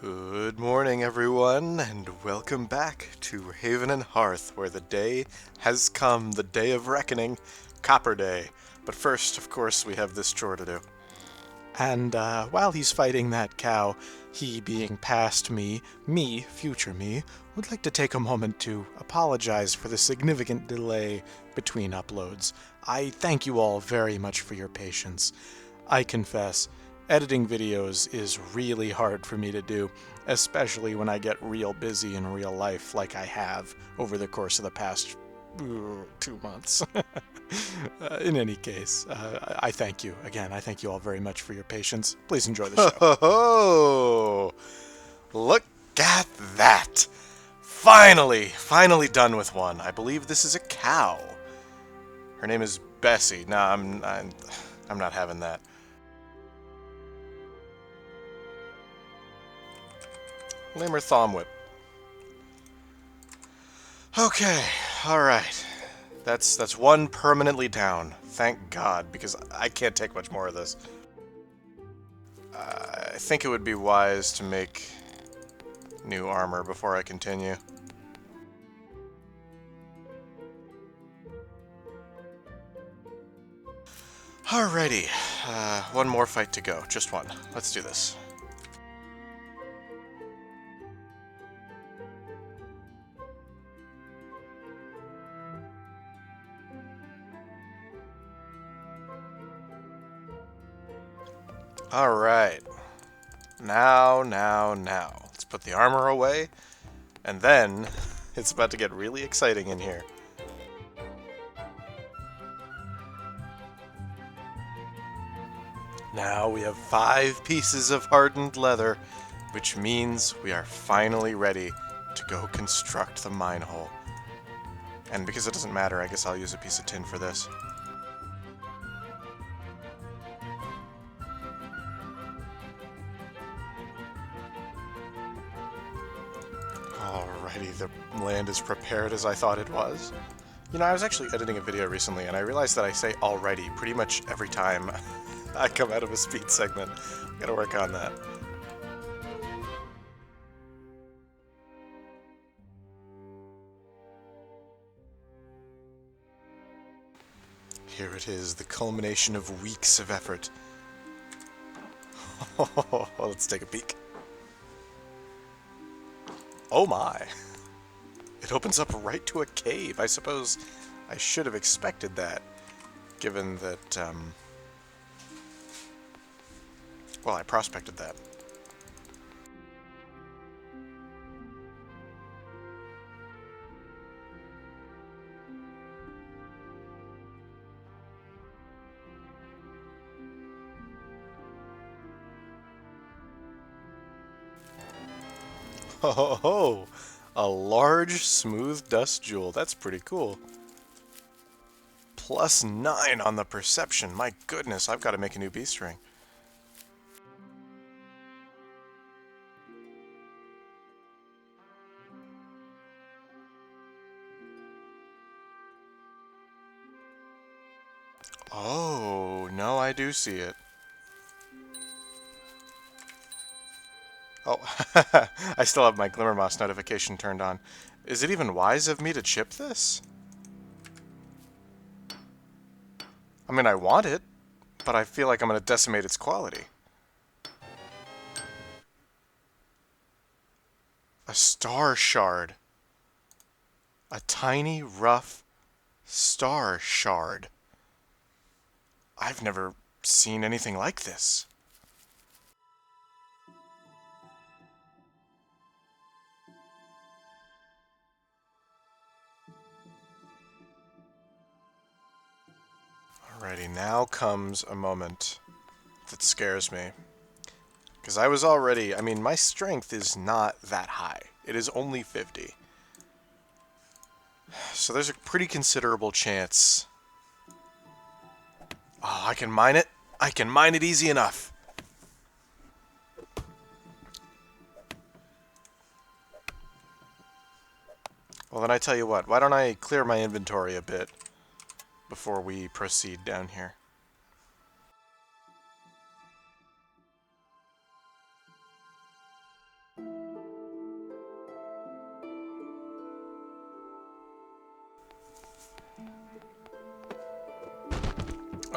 Good morning, everyone, and welcome back to Haven and Hearth, where the day has come, the day of reckoning, Copper Day. But first, of course, we have this chore to do. And while he's fighting that cow, he being past me, future me, would like to take a moment to apologize for the significant delay between uploads. I thank you all very much for your patience. I confess, editing videos is really hard for me to do, especially when I get real busy in real life like I have over the course of the past 2 months. In any case, I thank you. Again, I thank you all very much for your patience. Please enjoy the show. Oh, look at that! Finally done with one. I believe this is a cow. Her name is Bessie. Nah, I'm not having that. Limmer Thumb Whip. Okay, alright. That's one permanently down. Thank God, because I can't take much more of this. I think it would be wise to make new armor before I continue. Alrighty, one more fight to go. Just one. Let's do this. Alright. Now. Let's put the armor away, and then it's about to get really exciting in here. Now we have 5 pieces of hardened leather, which means we are finally ready to go construct the mine hole. And because it doesn't matter, I guess I'll use a piece of tin for this. Alrighty, the land is prepared as I thought it was. You know, I was actually editing a video recently, and I realized that I say already pretty much every time I come out of a speed segment. Gotta work on that. Here it is, the culmination of weeks of effort. Let's take a peek. Oh my! It opens up right to a cave. I suppose I should have expected that, given that, well, I prospected that. Oh, a large, smooth dust jewel. That's pretty cool. +9 on the perception. My goodness, I've got to make a new beast ring. Oh, no, I do see it. Oh, I still have my Glimmer Moss notification turned on. Is it even wise of me to chip this? I mean, I want it, but I feel like I'm going to decimate its quality. A star shard. A tiny, rough star shard. I've never seen anything like this. Alrighty, now comes a moment that scares me. Because I was already, I mean, my strength is not that high. It is only 50. So there's a pretty considerable chance. Oh, I can mine it? I can mine it easy enough. Well, then I tell you what, why don't I clear my inventory a bit before we proceed down here.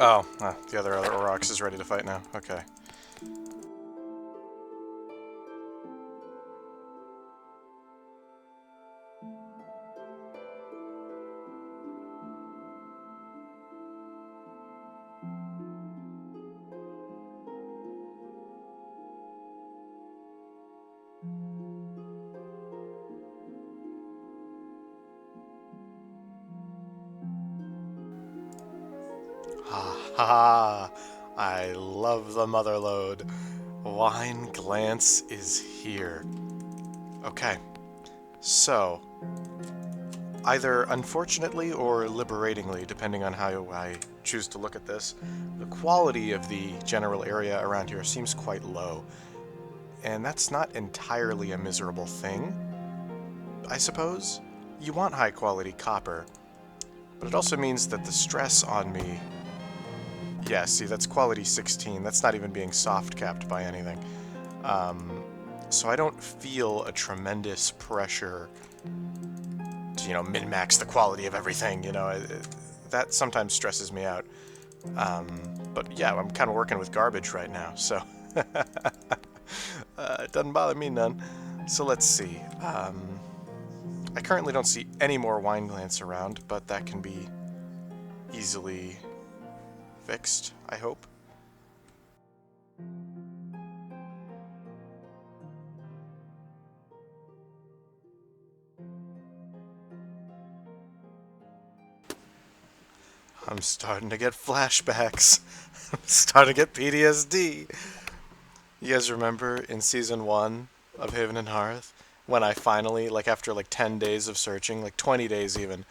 Oh, the other Aurochs is ready to fight now. Okay. Ha ha! I love the motherlode. Wine Glance is here. Okay, so either unfortunately or liberatingly, depending on how I choose to look at this, the quality of the general area around here seems quite low. And that's not entirely a miserable thing, I suppose. You want high quality copper, but it also means that the stress on me... Yeah, see, that's quality 16. That's not even being soft capped by anything. So I don't feel a tremendous pressure to, you know, min-max the quality of everything, you know. That sometimes stresses me out. But yeah, I'm kind of working with garbage right now, so... it doesn't bother me none. So let's see. I currently don't see any more Wine Glance around, but that can be easily fixed, I hope. I'm starting to get flashbacks. I'm starting to get PTSD. You guys remember in Season 1 of Haven and Hearth, when I finally, like after like 10 days of searching, like 20 days even,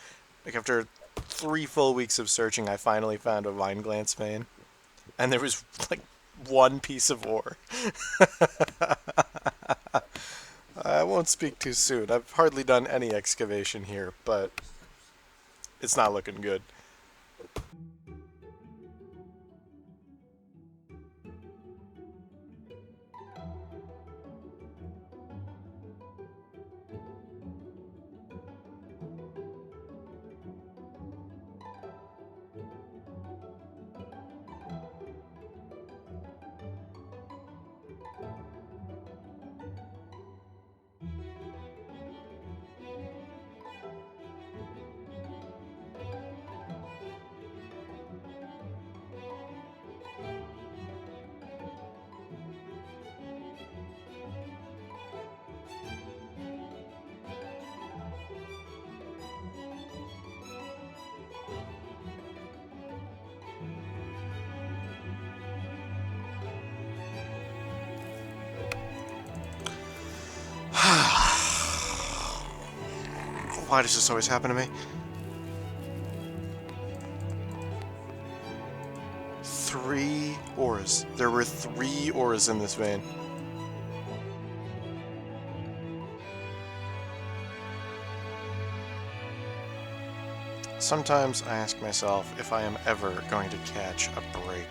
like after 3 full weeks of searching, I finally found a Wine Glance vein. And there was like one piece of ore. I won't speak too soon. I've hardly done any excavation here, but it's not looking good. Why does this always happen to me? 3 ores. There were 3 ores in this vein. Sometimes I ask myself if I am ever going to catch a break.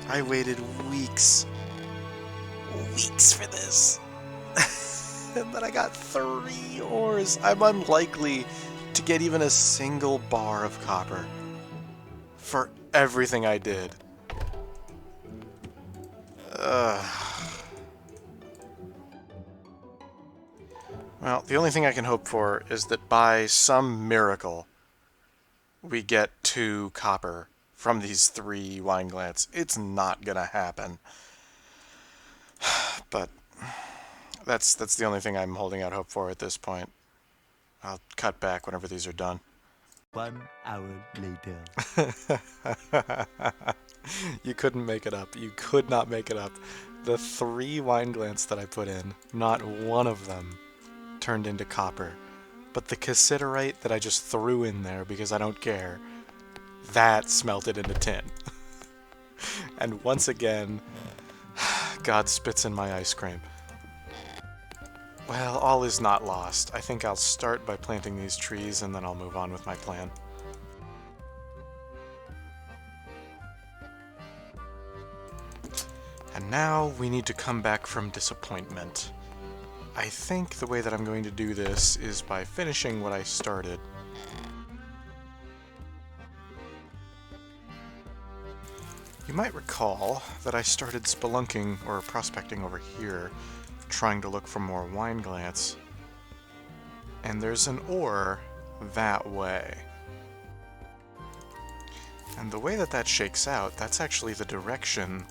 I waited weeks for this. And then I got 3 ores. I'm unlikely to get even a single bar of copper for everything I did. Well, the only thing I can hope for is that by some miracle we get 2 copper from these 3 Wine Glance. It's not gonna happen. But that's the only thing I'm holding out hope for at this point. I'll cut back whenever these are done. 1 hour later. You couldn't make it up. You could not make it up. The 3 Wine Glance that I put in, not one of them turned into copper. But the cassiterite that I just threw in there because I don't care, that smelted into tin. And once again, God spits in my ice cream. Well, all is not lost. I think I'll start by planting these trees and then I'll move on with my plan. And now we need to come back from disappointment. I think the way that I'm going to do this is by finishing what I started. might recall that I started spelunking or prospecting over here, trying to look for more wine glance. And there's an ore that way. And the way that that shakes out, that's actually the direction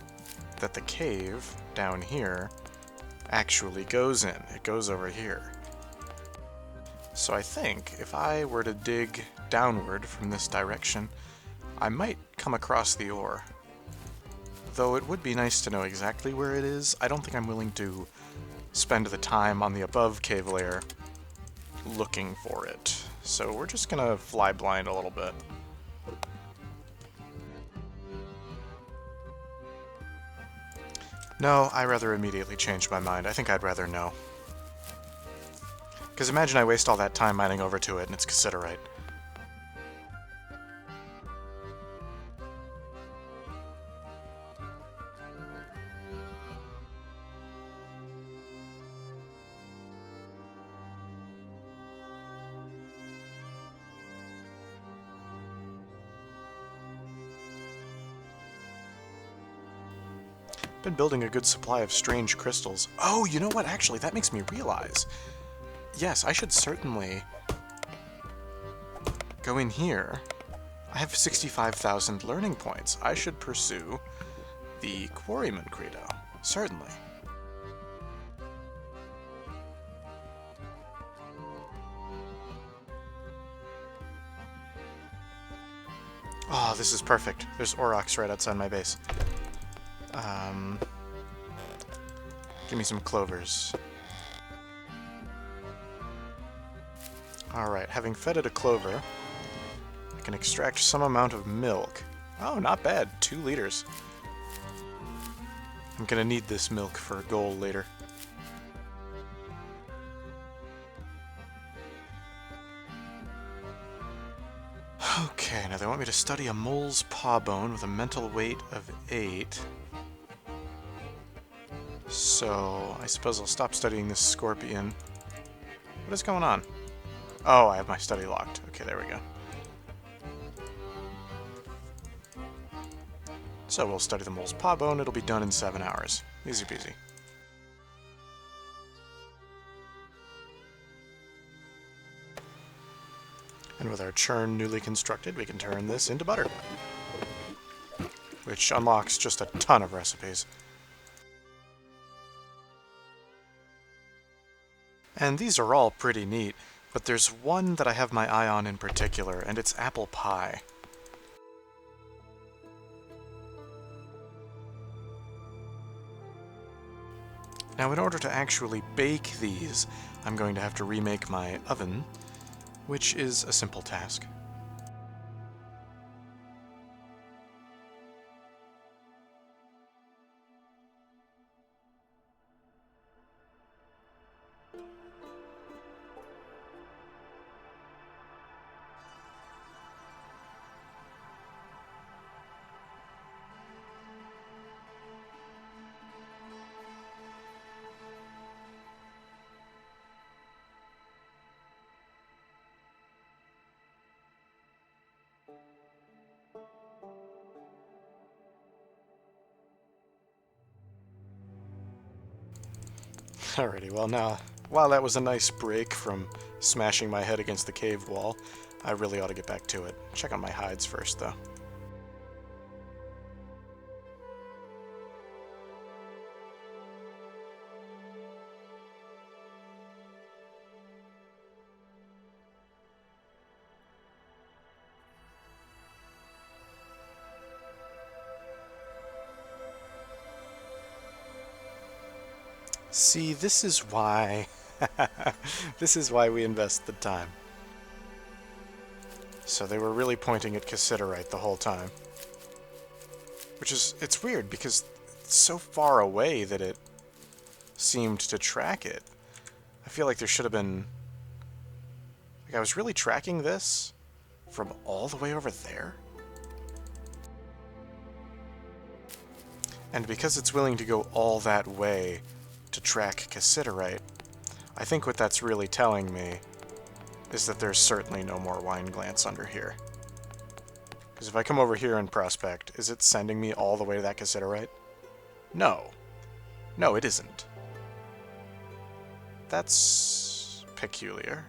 that the cave down here actually goes in. It goes over here. So I think if I were to dig downward from this direction, I might come across the ore. Though it would be nice to know exactly where it is, I don't think I'm willing to spend the time on the above cave layer looking for it. So we're just gonna fly blind a little bit. No, I rather immediately changed my mind. I think I'd rather know. Because imagine I waste all that time mining over to it and it's cassiterite. Been building a good supply of strange crystals. Oh, you know what? Actually, that makes me realize. Yes, I should certainly go in here. I have 65,000 learning points. I should pursue the Quarryman credo. Certainly. Oh, this is perfect. There's aurochs right outside my base. Give me some clovers. Alright, having fed it a clover, I can extract some amount of milk. Oh, not bad. 2 liters. I'm gonna need this milk for gold later. Okay, now they want me to study a mole's paw bone with a mental weight of 8. So, I suppose I'll stop studying this scorpion. What is going on? Oh, I have my study locked. Okay, there we go. So we'll study the mole's paw bone. It'll be done in 7 hours. Easy peasy. And with our churn newly constructed, we can turn this into butter. Which unlocks just a ton of recipes. And these are all pretty neat, but there's one that I have my eye on in particular, and it's apple pie. Now, in order to actually bake these, I'm going to have to remake my oven, which is a simple task. Alrighty, well now, while that was a nice break from smashing my head against the cave wall, I really ought to get back to it. Check on my hides first, though. See, this is why... this is why we invest the time. So they were really pointing at cassiterite the whole time. Which is... it's weird, because it's so far away that it seemed to track it. I feel like there should have been... like, I was really tracking this from all the way over there? And because it's willing to go all that way to track cassiterite, I think what that's really telling me is that there's certainly no more wine glance under here. Because if I come over here and prospect, is it sending me all the way to that cassiterite? No. No, it isn't. That's peculiar.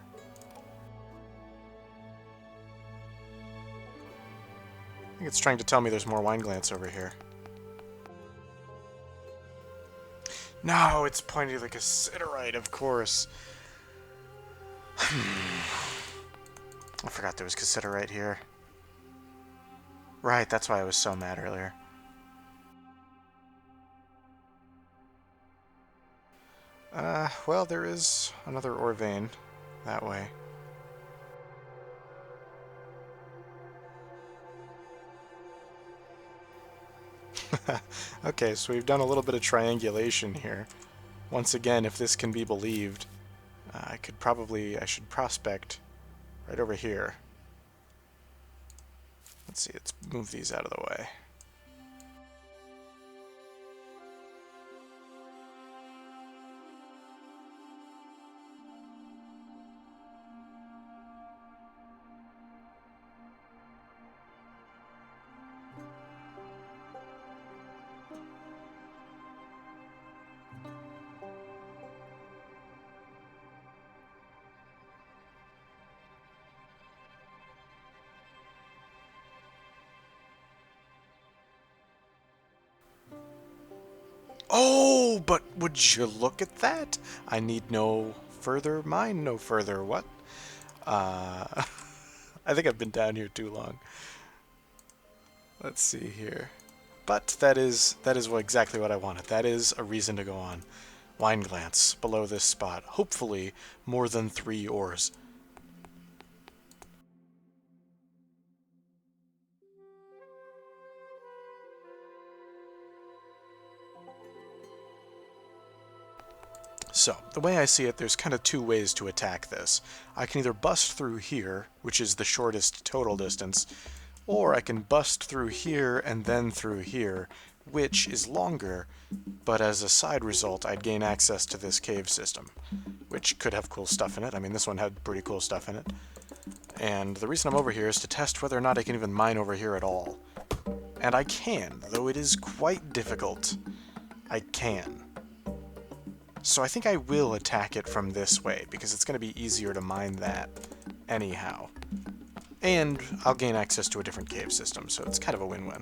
I think it's trying to tell me there's more wine glance over here. No, it's pointing to the cassiterite, of course. I forgot there was cassiterite here. Right, that's why I was so mad earlier. Well, there is another ore vein that way. Okay, so we've done a little bit of triangulation here. Once again, if this can be believed, I should prospect right over here. Let's see, let's move these out of the way. Oh, but would you look at that? I need no further, mine no further. What? I think I've been down here too long. Let's see here. But that is exactly what I wanted. That is a reason to go on. Wine glance below this spot. Hopefully more than 3 ores. So, the way I see it, there's kind of 2 ways to attack this. I can either bust through here, which is the shortest total distance, or I can bust through here and then through here, which is longer, but as a side result, I'd gain access to this cave system, which could have cool stuff in it. I mean, this one had pretty cool stuff in it. And the reason I'm over here is to test whether or not I can even mine over here at all. And I can, though it is quite difficult. I can. So I think I will attack it from this way, because it's going to be easier to mine that anyhow. And I'll gain access to a different cave system, so it's kind of a win-win.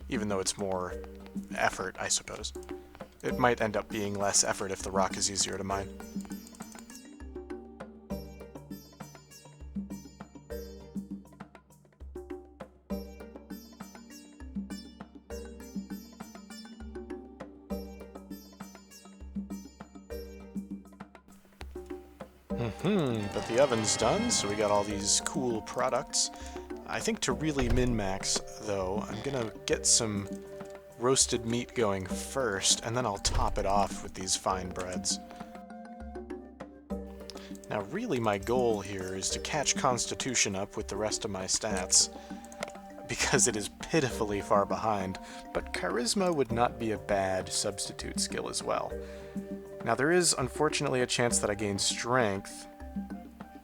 Even though it's more effort, I suppose. It might end up being less effort if the rock is easier to mine. But the oven's done, so we got all these cool products. I think to really min-max, though, I'm gonna get some roasted meat going first, and then I'll top it off with these fine breads. Now, really my goal here is to catch Constitution up with the rest of my stats, because it is pitifully far behind, but Charisma would not be a bad substitute skill as well. Now, there is unfortunately a chance that I gain Strength,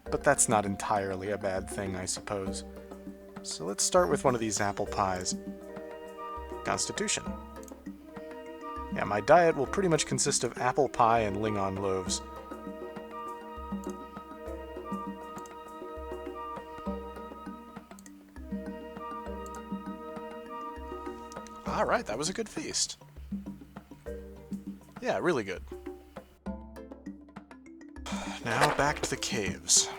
but that's not entirely a bad thing, I suppose. So let's start with one of these apple pies. Constitution. Yeah, my diet will pretty much consist of apple pie and lingon loaves. Alright, that was a good feast. Yeah, really good. Now back to the caves.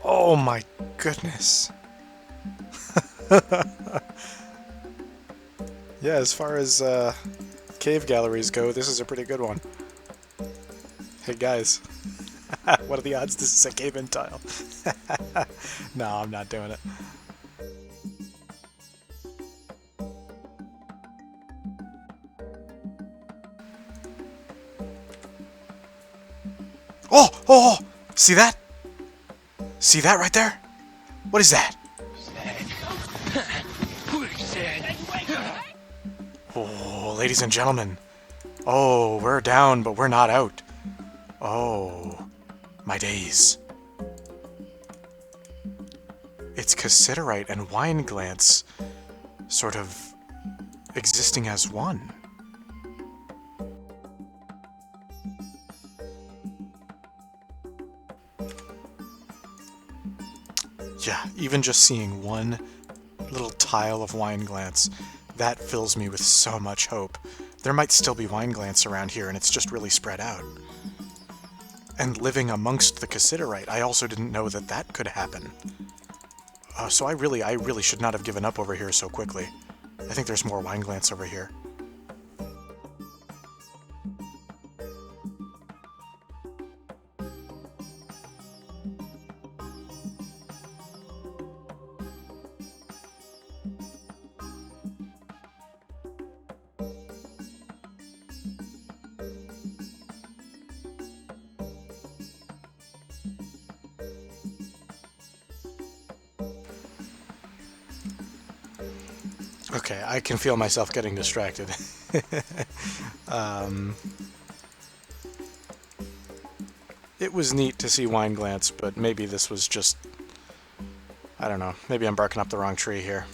Oh my goodness. Yeah, as far as cave galleries go, this is a pretty good one. Hey guys. What are the odds this is a cave-in tile? No, I'm not doing it. Oh! Oh! See that? See that right there? What is that? Oh, ladies and gentlemen. Oh, we're down, but we're not out. Oh, my days. It's cassiterite and wine glance sort of existing as one. Yeah, even just seeing one little tile of wine glance, that fills me with so much hope. There might still be wine glance around here, and it's just really spread out. And living amongst the cassiterite, I also didn't know that that could happen. So I really should not have given up over here so quickly. I think there's more wine glance over here. Okay, I can feel myself getting distracted. It was neat to see wine glance, but maybe this was just... I don't know, maybe I'm barking up the wrong tree here.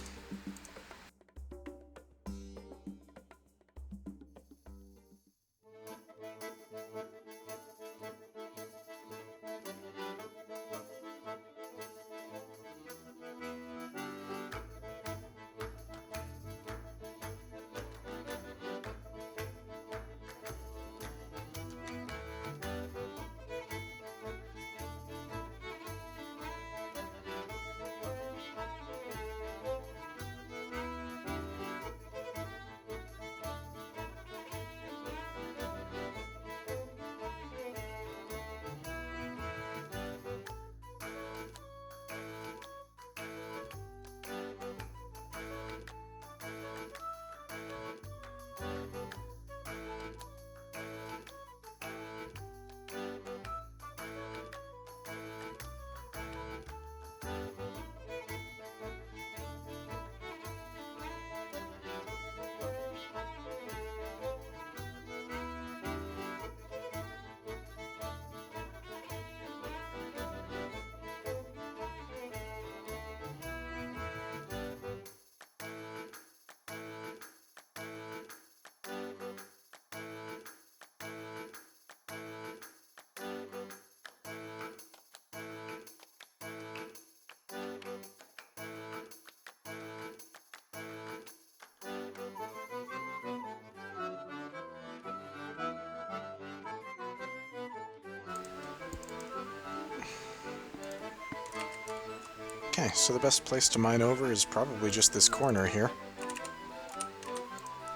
Okay, so the best place to mine over is probably just this corner here.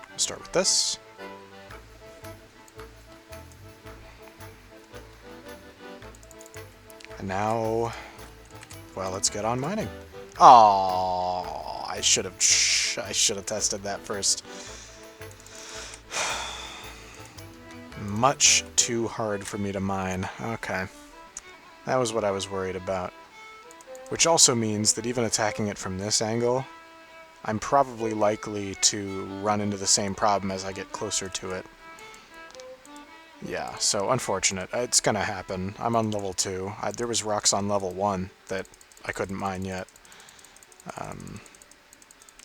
We'll start with this. And now, well, let's get on mining. Oh, I should have tested that first. Much too hard for me to mine. Okay. That was what I was worried about. Which also means that even attacking it from this angle, I'm probably likely to run into the same problem as I get closer to it. Yeah, so unfortunate. It's gonna happen. I'm on level 2. There was rocks on level 1 that I couldn't mine yet.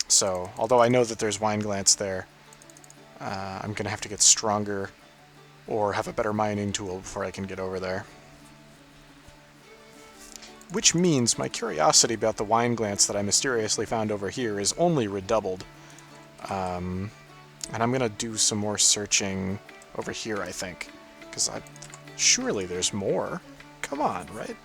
So, although I know that there's wine glance there, I'm gonna have to get stronger or have a better mining tool before I can get over there. Which means my curiosity about the wine glance that I mysteriously found over here is only redoubled. And I'm gonna do some more searching over here, I think. Because surely there's more. Come on, right?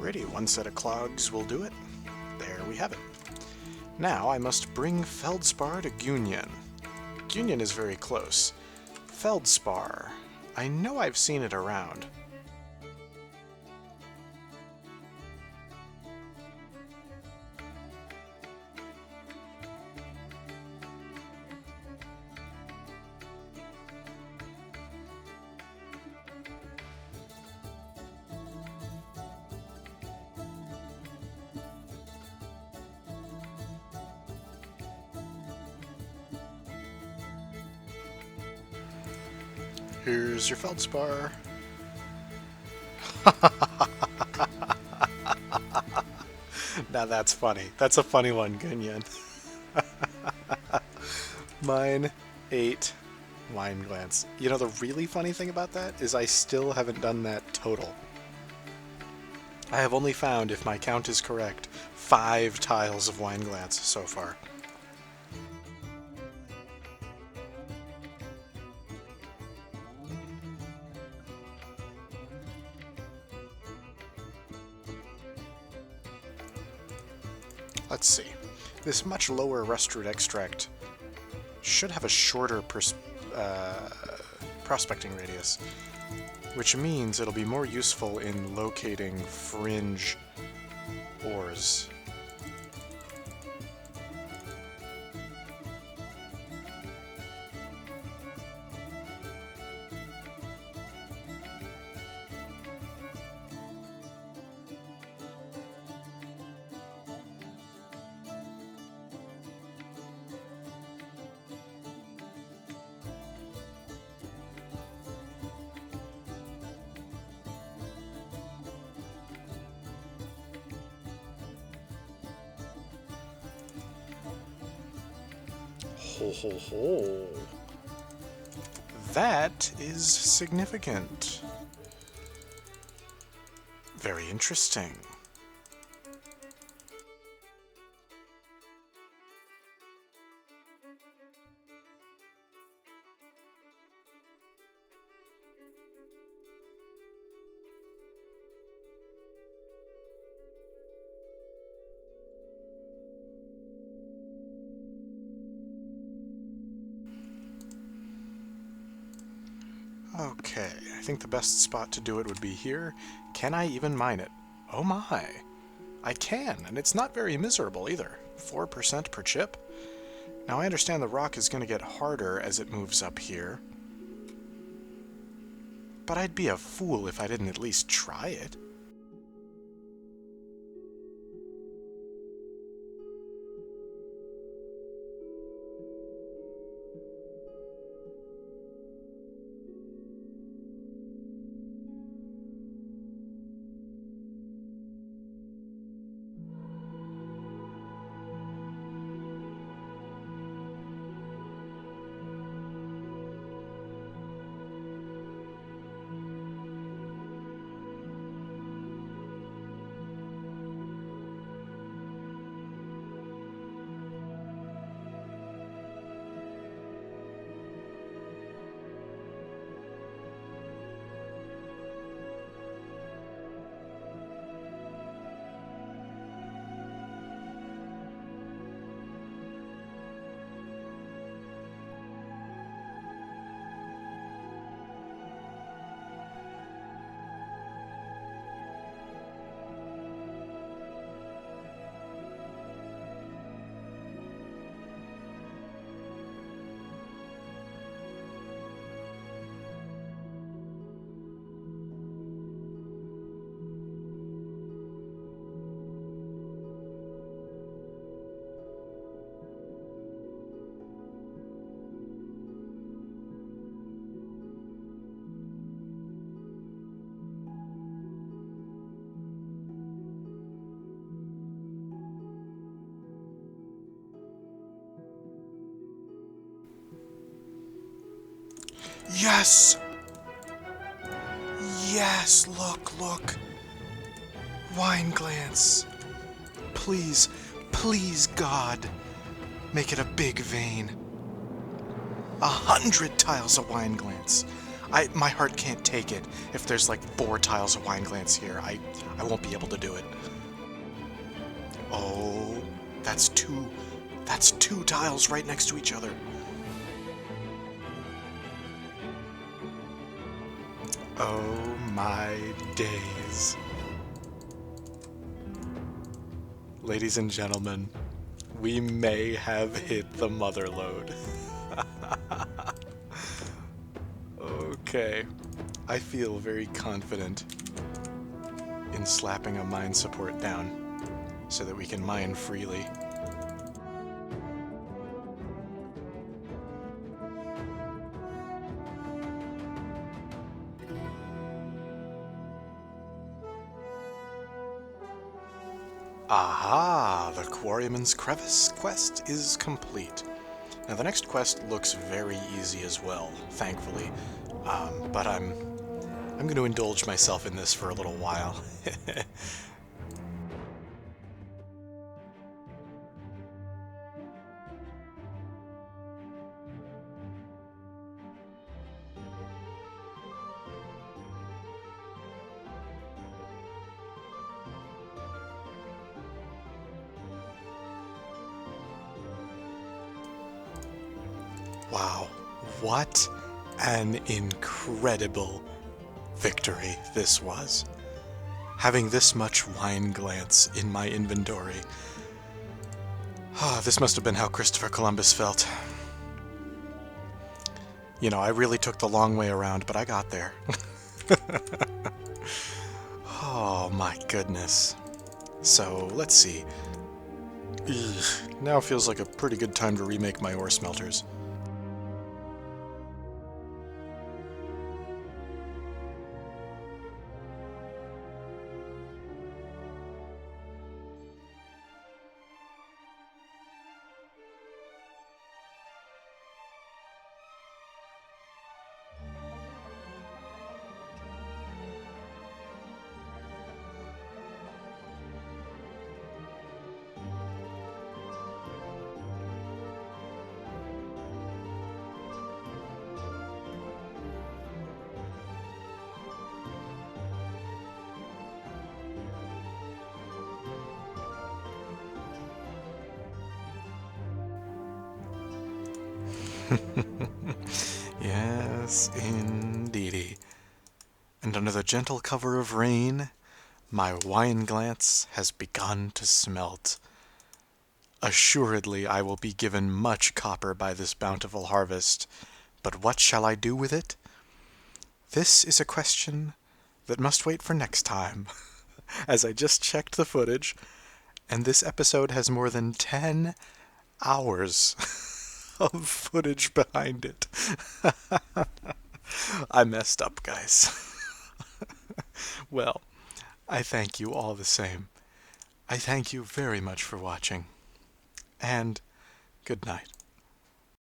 Alrighty, one set of clogs will do it. There we have it. Now I must bring feldspar to Gunyan. Gunyan is very close. Feldspar. I know I've seen it around. Here's your feldspar. Now that's funny. That's a funny one, Gunyan. Mine 8 wine glance. You know, the really funny thing about that is I still haven't done that total. I have only found, if my count is correct, 5 tiles of wine glance so far. Let's see. This much lower rustroot extract should have a shorter prospecting radius, which means it'll be more useful in locating fringe ores. Ho ho ho. That is significant. Very interesting. Okay, I think the best spot to do it would be here. Can I even mine it? Oh my! I can, and it's not very miserable either. 4% per chip. Now I understand the rock is going to get harder as it moves up here. But I'd be a fool if I didn't at least try it. Yes! Yes, look. Wine glance. Please, please, God, make it a big vein. 100 tiles of wine glance. My heart can't take it. If there's like 4 tiles of wine glance here, I won't be able to do it. Oh, that's 2. That's 2 tiles right next to each other. Oh my days. Ladies and gentlemen, we may have hit the motherlode. Okay, I feel very confident in slapping a mine support down so that we can mine freely. Aha! The Quarryman's Crevasse quest is complete. Now the next quest looks very easy as well, thankfully, but I'm going to indulge myself in this for a little while. Wow, what an incredible victory this was. Having this much wine glance in my inventory. This must have been how Christopher Columbus felt. You know, I really took the long way around, but I got there. Oh my goodness. So, let's see. Ugh, now feels like a pretty good time to remake my ore smelters. Yes, indeedy. And under the gentle cover of rain, my wine glance has begun to smelt. Assuredly I will be given much copper by this bountiful harvest, but what shall I do with it? This is a question that must wait for next time, as I just checked the footage, and this episode has more than 10 hours of footage behind it. I messed up, guys. Well, I thank you all the same. I thank you very much for watching, and good night.